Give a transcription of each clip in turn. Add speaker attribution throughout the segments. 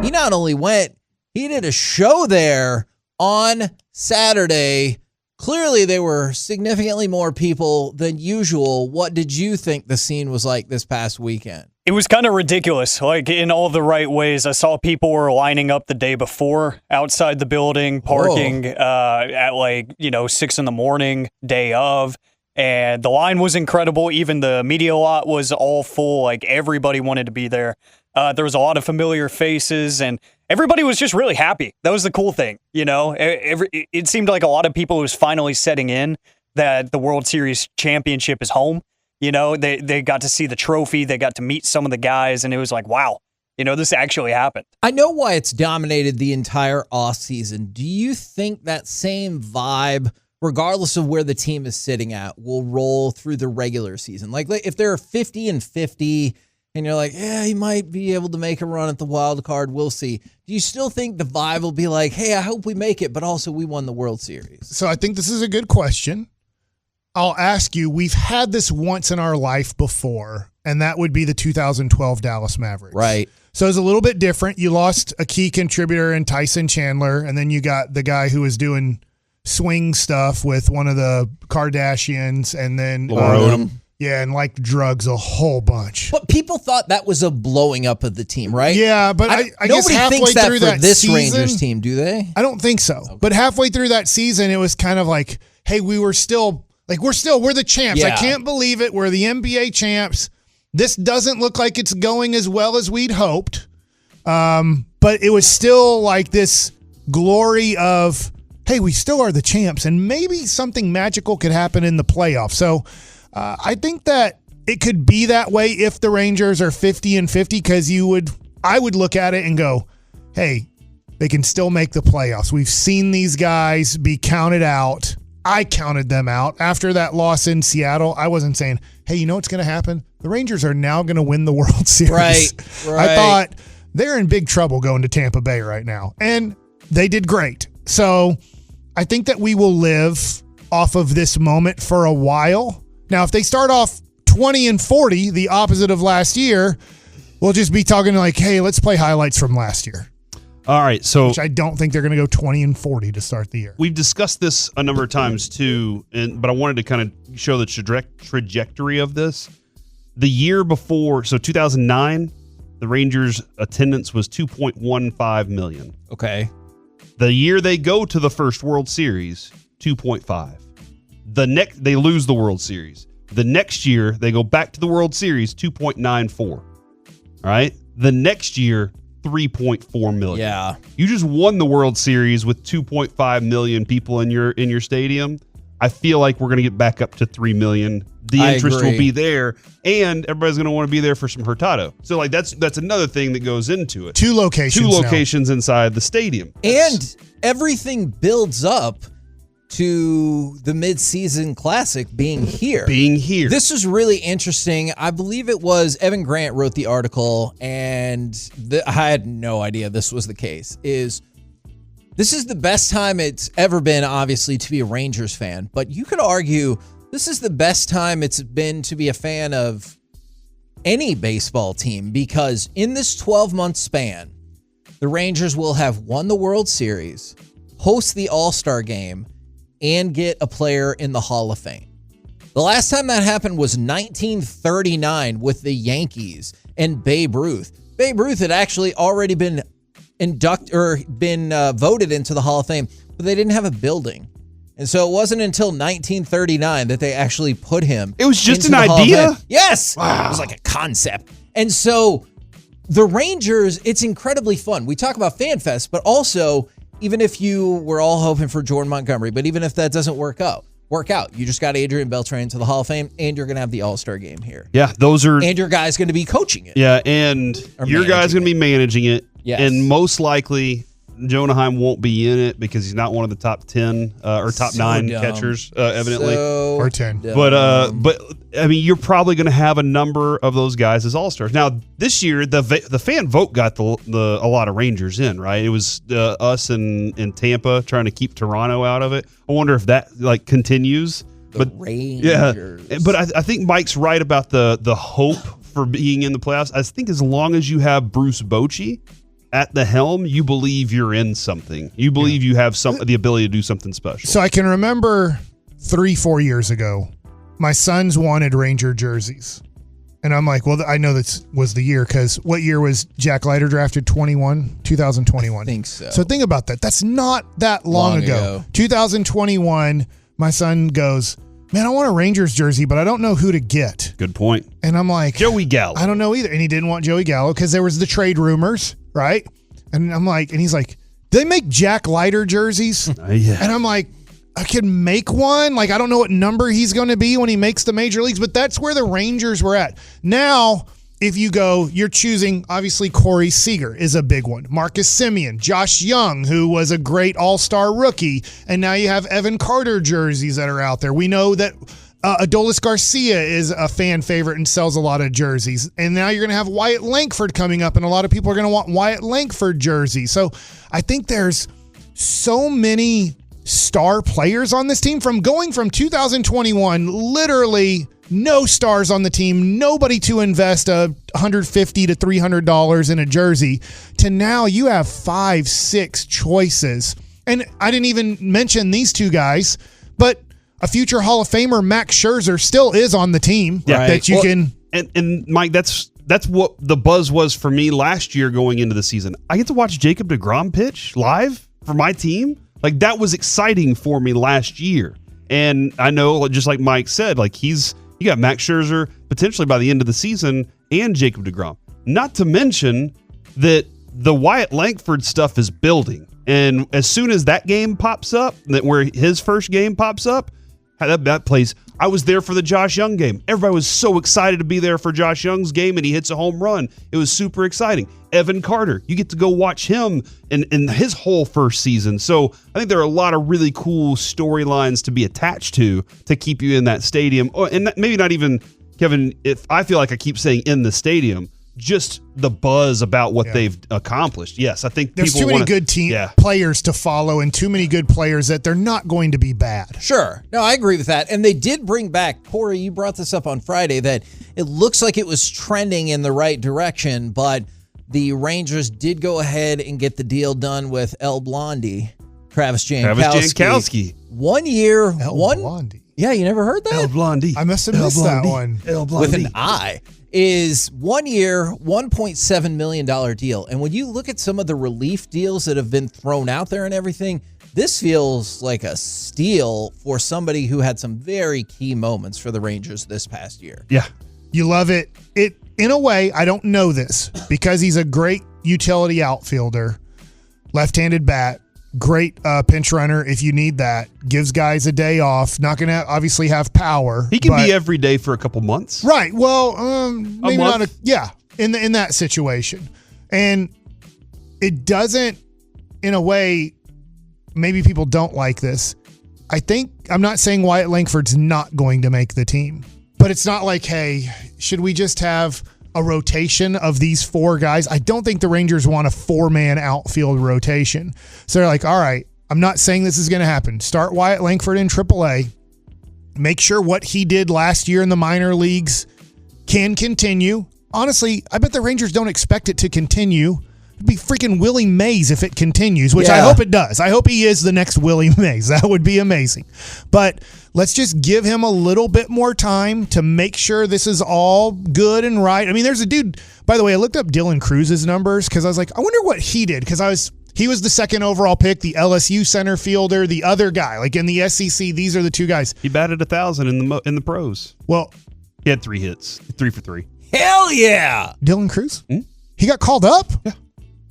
Speaker 1: He not only went, he did a show there on Saturday. Clearly, there were significantly more people than usual. What did you think the scene was like this past weekend?
Speaker 2: It was kind of ridiculous, like in all the right ways. I saw people were lining up the day before outside the building, parking at 6 a.m, day of. And the line was incredible. Even the media lot was all full. Like everybody wanted to be there. There was a lot of familiar faces and everybody was just really happy. That was the cool thing. It seemed like a lot of people was finally setting in that the World Series championship is home. They got to see the trophy. They got to meet some of the guys and it was like, wow, this actually happened.
Speaker 1: I know why it's dominated the entire offseason. Do you think that same vibe, regardless of where the team is sitting at, will roll through the regular season? Like if they're 50-50 and you're like, yeah, he might be able to make a run at the wild card, we'll see. Do you still think the vibe will be like, hey, I hope we make it, but also we won the World Series?
Speaker 3: So I think this is a good question. I'll ask you, we've had this once in our life before, and that would be the 2012 Dallas Mavericks.
Speaker 1: Right.
Speaker 3: So it's a little bit different. You lost a key contributor in Tyson Chandler, and then you got the guy who was doing swing stuff with one of the Kardashians, and then and liked drugs a whole bunch.
Speaker 1: But people thought that was a blowing up of the team, right?
Speaker 3: Yeah, but I guess
Speaker 1: nobody
Speaker 3: halfway
Speaker 1: thinks that
Speaker 3: through
Speaker 1: for
Speaker 3: that
Speaker 1: this
Speaker 3: season,
Speaker 1: Rangers team, do they?
Speaker 3: I don't think so. Okay. But halfway through that season, it was kind of like, hey, we're the champs.
Speaker 1: Yeah.
Speaker 3: I can't believe it. We're the NBA champs. This doesn't look like it's going as well as we'd hoped. But it was still like this glory of, hey, we still are the champs, and maybe something magical could happen in the playoffs. So I think that it could be that way if the Rangers are 50-50, because I would look at it and go, hey, they can still make the playoffs. We've seen these guys be counted out. I counted them out after that loss in Seattle. I wasn't saying, hey, you know what's going to happen? The Rangers are now going to win the World Series.
Speaker 1: Right.
Speaker 3: I thought they're in big trouble going to Tampa Bay right now, and they did great. So I think that we will live off of this moment for a while. Now, if they start off 20-40, the opposite of last year, we'll just be talking like, hey, let's play highlights from last year.
Speaker 4: All right, so
Speaker 3: which I don't think they're going to go 20-40 to start the year.
Speaker 4: We've discussed this a number of times too, but I wanted to kind of show the trajectory of this. The year before, so 2009, the Rangers' attendance was 2.15 million.
Speaker 1: Okay.
Speaker 4: The year they go to the first World Series, 2.5. They lose the World Series. The next year, they go back to the World Series, 2.94. All right? The next year, 3.4 million.
Speaker 1: Yeah.
Speaker 4: You just won the World Series with 2.5 million people in your stadium. I feel like we're going to get back up to 3 million. The interest will be there, and everybody's going to want to be there for some Hurtado. So like that's another thing that goes into it.
Speaker 3: Two locations
Speaker 4: inside the stadium.
Speaker 1: And everything builds up to the mid-season classic being here. This is really interesting. I believe it was Evan Grant wrote the article, and I had no idea this was the case. This is the best time it's ever been, obviously, to be a Rangers fan. But you could argue this is the best time it's been to be a fan of any baseball team, because in this 12-month span, the Rangers will have won the World Series, host the All-Star Game, and get a player in the Hall of Fame. The last time that happened was 1939 with the Yankees and Babe Ruth. Babe Ruth had actually already been voted into the Hall of Fame, but they didn't have a building. And so it wasn't until 1939 that they actually put him.
Speaker 4: It was just
Speaker 1: into
Speaker 4: an
Speaker 1: the Hall of
Speaker 4: idea?
Speaker 1: Fame. Yes.
Speaker 4: Wow.
Speaker 1: It was like a concept. And so the Rangers, it's incredibly fun. We talk about Fan Fest, but also, even if we're all hoping for Jordan Montgomery, but even if that doesn't work out, you just got Adrian Beltre into the Hall of Fame, and you're going to have the All-Star Game here.
Speaker 4: Yeah,
Speaker 1: and your guy's going to be coaching it.
Speaker 4: Yeah, and your guy's going to be managing it.
Speaker 1: Yes.
Speaker 4: And most likely, Jonah Heim won't be in it because he's not one of the top 10 or top 9 catchers, evidently.
Speaker 3: Or 10.
Speaker 4: But I mean, you're probably going to have a number of those guys as all-stars. Now, this year, the fan vote got a lot of Rangers in, right? It was us and Tampa trying to keep Toronto out of it. I wonder if that continues.
Speaker 1: Rangers.
Speaker 4: Yeah, but I think Mike's right about the hope for being in the playoffs. I think as long as you have Bruce Bochy, at the helm, you believe you're in something. You believe you have the ability to do something special.
Speaker 3: So I can remember 3-4 years ago, my sons wanted Ranger jerseys. And I'm like, well, I know this was the year, because what year was Jack Leiter drafted? 2021?
Speaker 1: I think so.
Speaker 3: So think about that. That's not that long ago. 2021, my son goes, man, I want a Rangers jersey, but I don't know who to get.
Speaker 4: Good point.
Speaker 3: And I'm like,
Speaker 4: Joey Gallo.
Speaker 3: I don't know either. And he didn't want Joey Gallo because there was the trade rumors, right? And I'm like, and he's like, they make Jack Leiter jerseys?
Speaker 4: Yeah.
Speaker 3: And I'm like, I can make one. Like, I don't know what number he's going to be when he makes the major leagues, but that's where the Rangers were at. Now, if you go, you're choosing, obviously, Corey Seager is a big one. Marcus Semien, Josh Young, who was a great all-star rookie. And now you have Evan Carter jerseys that are out there. We know that Adolis Garcia is a fan favorite and sells a lot of jerseys. And now you're going to have Wyatt Langford coming up, and a lot of people are going to want Wyatt Langford jerseys. So I think there's so many star players on this team, from going from 2021, literally no stars on the team, nobody to invest $150 to $300 in a jersey, to now you have 5-6 choices. And I didn't even mention these two guys, but a future Hall of Famer, Max Scherzer, still is on the team that you can.
Speaker 4: And Mike, that's what the buzz was for me last year going into the season. I get to watch Jacob deGrom pitch live for my team. Like, that was exciting for me last year. And I know, just like Mike said, like, you got Max Scherzer potentially by the end of the season and Jacob deGrom. Not to mention that the Wyatt Langford stuff is building. And as soon as that game pops up, where his first game pops up, that plays. I was there for the Josh Young game. Everybody was so excited to be there for Josh Young's game, and he hits a home run. It was super exciting. Evan Carter, you get to go watch him in his whole first season. So I think there are a lot of really cool storylines to be attached to keep you in that stadium. And maybe not even, Kevin, if I feel like I keep saying in the stadium, just the buzz about what they've accomplished. Yes, I think
Speaker 3: there's
Speaker 4: people
Speaker 3: too many good players to follow, and too many good players that they're not going to be bad.
Speaker 1: Sure. No, I agree with that. And they did bring back, Corey, you brought this up on Friday, that it looks like it was trending in the right direction, but the Rangers did go ahead and get the deal done with El Blondie, Travis Jankowski. 1 year.
Speaker 3: Blondie.
Speaker 1: Yeah, you never heard that?
Speaker 4: El Blondie.
Speaker 3: I must have missed that one.
Speaker 4: El Blondie.
Speaker 1: With an I. Is 1 year, $1.7 million deal. And when you look at some of the relief deals that have been thrown out there and everything, this feels like a steal for somebody who had some very key moments for the Rangers this past year.
Speaker 4: Yeah.
Speaker 3: You love it. In a way, I don't know this, because he's a great utility outfielder, left-handed bat, great pinch runner if you need that. Gives guys a day off. Not going to obviously have power.
Speaker 4: He can be every day for a couple months.
Speaker 3: Right. Well, maybe not. In that situation. And it doesn't, in a way, maybe people don't like this. I'm not saying Wyatt Langford's not going to make the team, but it's not like, hey, should we just have a rotation of these four guys? I don't think the Rangers want a 4-man outfield rotation. So they're like, all right, I'm not saying this is going to happen. Start Wyatt Langford in AAA. Make sure what he did last year in the minor leagues can continue. Honestly, I bet the Rangers don't expect it to continue. It'd be freaking Willie Mays if it continues, which I hope it does. I hope he is the next Willie Mays. That would be amazing. But let's just give him a little bit more time to make sure this is all good and right. I mean, there's a dude, by the way, I looked up Dylan Cruz's numbers because I was like, I wonder what he did, because he was the second overall pick, the LSU center fielder, the other guy. Like in the SEC, these are the two guys.
Speaker 4: He batted 1,000 in the pros.
Speaker 3: Well,
Speaker 4: he had 3 hits, 3 for 3.
Speaker 1: Hell yeah!
Speaker 3: Dylan Cruz? He got called up? Yeah.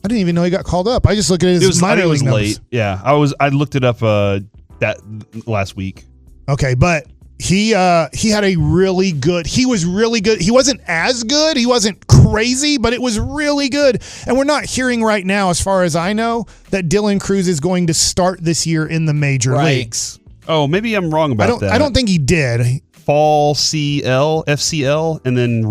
Speaker 3: I didn't even know he got called up. I just looked at his minor league numbers.
Speaker 4: Late. Yeah, I looked it up that last week.
Speaker 3: Okay, but he had a really good. He was really good. He wasn't as good. He wasn't crazy, but it was really good. And we're not hearing right now, as far as I know, that Dylan Cruz is going to start this year in the major leagues.
Speaker 4: Oh, maybe I'm wrong about that.
Speaker 3: I don't think he did.
Speaker 4: Fall CL, FCL, and then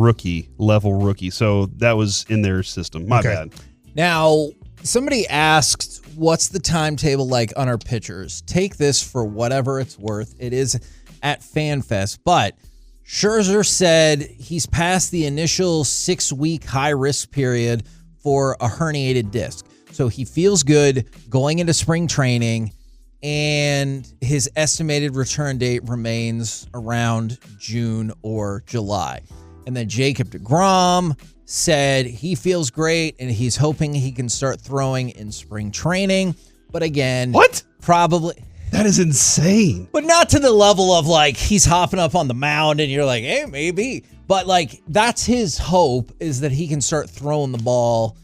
Speaker 4: level rookie. So that was in their system. My bad.
Speaker 1: Now, somebody asked, what's the timetable like on our pitchers? Take this for whatever it's worth. It is at FanFest, but Scherzer said he's past the initial 6-week high-risk period for a herniated disc. So he feels good going into spring training, and his estimated return date remains around June or July. And then Jacob deGrom said he feels great and he's hoping he can start throwing in spring training. But again,
Speaker 4: what?
Speaker 1: Probably.
Speaker 4: That is insane.
Speaker 1: But not to the level of like he's hopping up on the mound and you're like, hey, maybe. But like that's his hope, is that he can start throwing the ball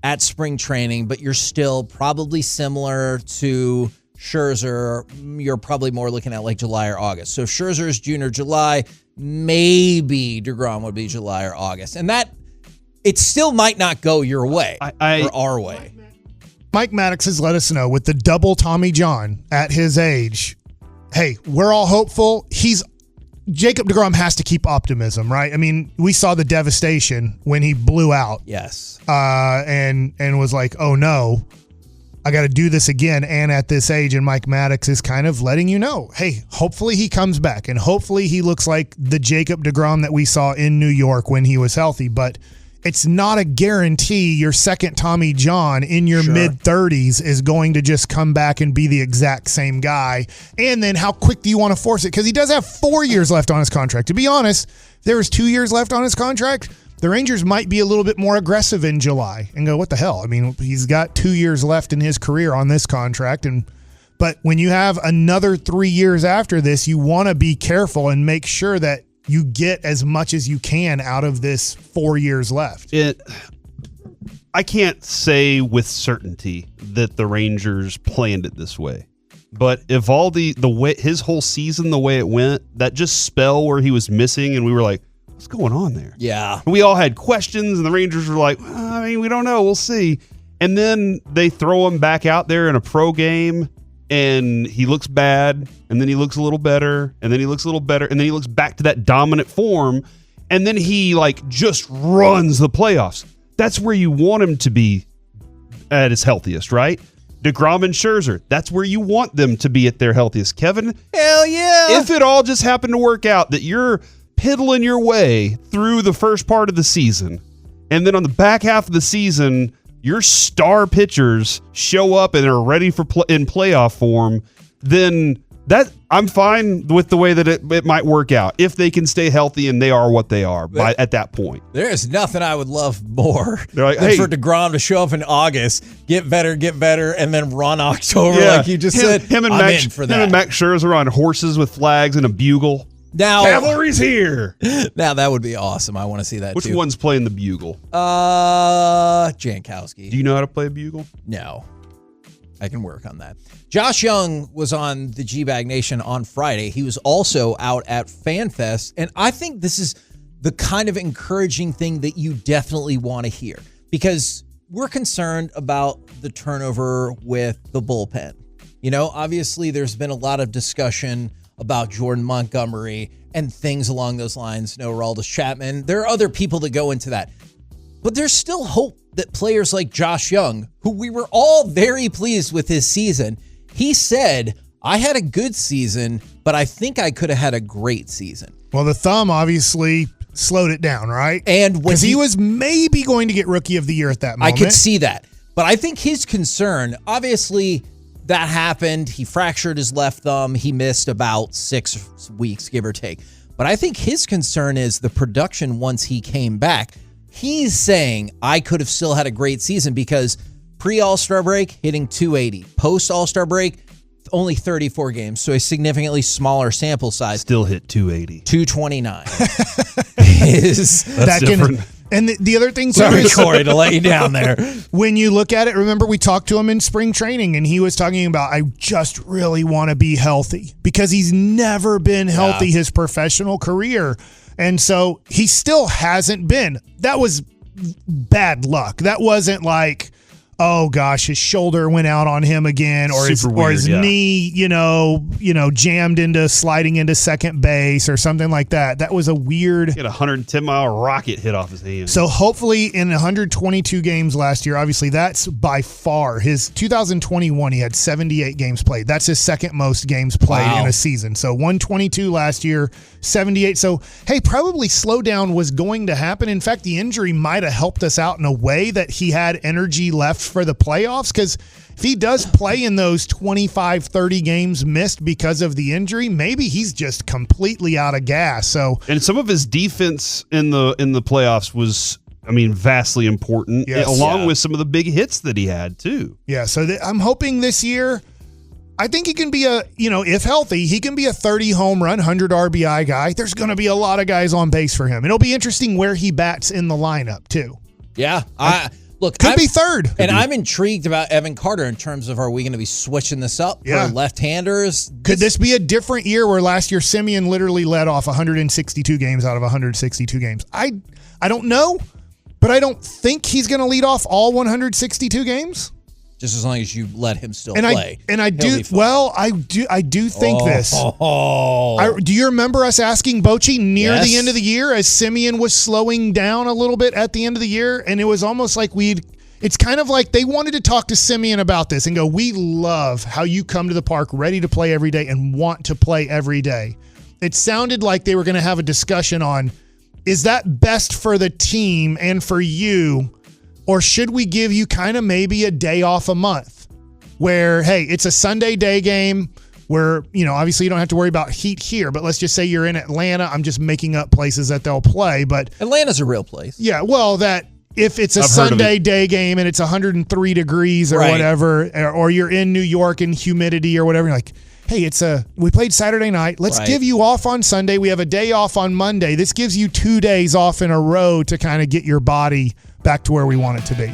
Speaker 1: at spring training. But you're still probably similar to Scherzer. You're probably more looking at like July or August. So Scherzer is June or July. Maybe DeGrom would be July or August. And that, it still might not go your way or our way.
Speaker 3: Mike Maddox has let us know with the double Tommy John at his age, hey, we're all hopeful. Jacob deGrom has to keep optimism, right? I mean, we saw the devastation when he blew out.
Speaker 1: Yes.
Speaker 3: And was like, oh no, I got to do this again. And at this age, and Mike Maddox is kind of letting you know, hey, hopefully he comes back and hopefully he looks like the Jacob deGrom that we saw in New York when he was healthy. But it's not a guarantee your second Tommy John in your mid-30s is going to just come back and be the exact same guy. And then how quick do you want to force it? Because he does have 4 years left on his contract. To be honest, if there was 2 years left on his contract, the Rangers might be a little bit more aggressive in July and go, what the hell? I mean, he's got 2 years left in his career on this contract. But when you have another 3 years after this, you want to be careful and make sure that you get as much as you can out of this 4 years left.
Speaker 4: I can't say with certainty that the Rangers planned it this way. But if all the way his whole season, the way it went, that just spell where he was missing and we were like, what's going on there?
Speaker 1: Yeah.
Speaker 4: And we all had questions and the Rangers were like, I mean, we don't know. We'll see. And then they throw him back out there in a pro game and he looks bad, and then he looks a little better, and then he looks a little better, and then he looks back to that dominant form, and then he like just runs the playoffs. That's where you want him to be at his healthiest, right? DeGrom and Scherzer, that's where you want them to be at their healthiest. Kevin,
Speaker 1: hell yeah.
Speaker 4: If it all just happened to work out that you're piddling your way through the first part of the season, and then on the back half of the season, your star pitchers show up and are ready for in playoff form, then that I'm fine with the way that it might work out if they can stay healthy and they are what they are at that point.
Speaker 1: There's nothing I would love more
Speaker 4: like,
Speaker 1: than for DeGrom to show up in August, get better, and then run October like you just said.
Speaker 4: Him and Max Scherzer on horses with flags and a bugle.
Speaker 1: Now,
Speaker 4: cavalry's here.
Speaker 1: Now that would be awesome. I want to see that.
Speaker 4: Which one's playing the bugle?
Speaker 1: Jankowski.
Speaker 4: Do you know how to play a bugle?
Speaker 1: No. I can work on that. Josh Young was on the G-Bag Nation on Friday. He was also out at FanFest, and I think this is the kind of encouraging thing that you definitely want to hear, because we're concerned about the turnover with the bullpen. You know, obviously there's been a lot of discussion about Jordan Montgomery and things along those lines. No Aroldis Chapman. There are other people that go into that. But there's still hope that players like Josh Young, who we were all very pleased with his season, he said, I had a good season, but I think I could have had a great season.
Speaker 3: Well, the thumb obviously slowed it down, right?
Speaker 1: And
Speaker 3: because he was maybe going to get Rookie of the Year at that moment.
Speaker 1: I could see that. But I think his concern, obviously, that happened. He fractured his left thumb. He missed about 6 weeks, give or take. But I think his concern is the production once he came back. He's saying, I could have still had a great season because pre-All-Star break, hitting 280. Post-All-Star break, only 34 games, so a significantly smaller sample size.
Speaker 4: Still hit 280.
Speaker 1: 229.
Speaker 4: That's different.
Speaker 3: And the other thing,
Speaker 1: sorry, Corey, to let you down there.
Speaker 3: When you look at it, remember we talked to him in spring training, and he was talking about, I just really want to be healthy because he's never been healthy his professional career. And so he still hasn't been. That was bad luck. That wasn't like, oh gosh, his shoulder went out on him again, or his knee, jammed into sliding into second base or something like that. That was a weird.
Speaker 4: He had a 110-mile rocket hit off his hand.
Speaker 3: So hopefully in 122 games last year, obviously that's by far his 2021. He had 78 games played. That's his second most games played in a season. So 122 last year, 78. So hey, probably slowdown was going to happen. In fact, the injury might have helped us out in a way that he had energy left for the playoffs, because if he does play in those 25-30 games missed because of the injury, maybe he's just completely out of gas. So,
Speaker 4: and some of his defense in the playoffs was, vastly important, along with some of the big hits that he had too.
Speaker 3: Yeah, so I'm hoping this year, I think he can be if healthy, he can be a 30 home run, 100 RBI guy. There's going to be a lot of guys on base for him. And it'll be interesting where he bats in the lineup too.
Speaker 1: Yeah,
Speaker 3: could be third.
Speaker 1: And I'm intrigued about Evan Carter in terms of, are we going to be switching this up for left-handers?
Speaker 3: Could this be a different year where last year Simeon literally led off 162 games out of 162 games? I don't know, but I don't think he's going to lead off all 162 games.
Speaker 1: Just as long as you let him still play.
Speaker 3: I do think this. Do you remember us asking Bochy near the end of the year as Simeon was slowing down a little bit at the end of the year? And it was almost like it's kind of like they wanted to talk to Simeon about this and go, we love how you come to the park ready to play every day and want to play every day. It sounded like they were going to have a discussion on, is that best for the team and for you? Or should we give you kind of maybe a day off a month where, hey, it's a Sunday day game where, obviously you don't have to worry about heat here, but let's just say you're in Atlanta. I'm just making up places that they'll play, but
Speaker 1: Atlanta's a real place.
Speaker 3: Yeah, well, that if it's a Sunday day game and it's 103 degrees or whatever, or you're in New York and humidity or whatever, you're like, hey, we played Saturday night. Let's give you off on Sunday. We have a day off on Monday. This gives you 2 days off in a row to kind of get your body back to where we want it to be.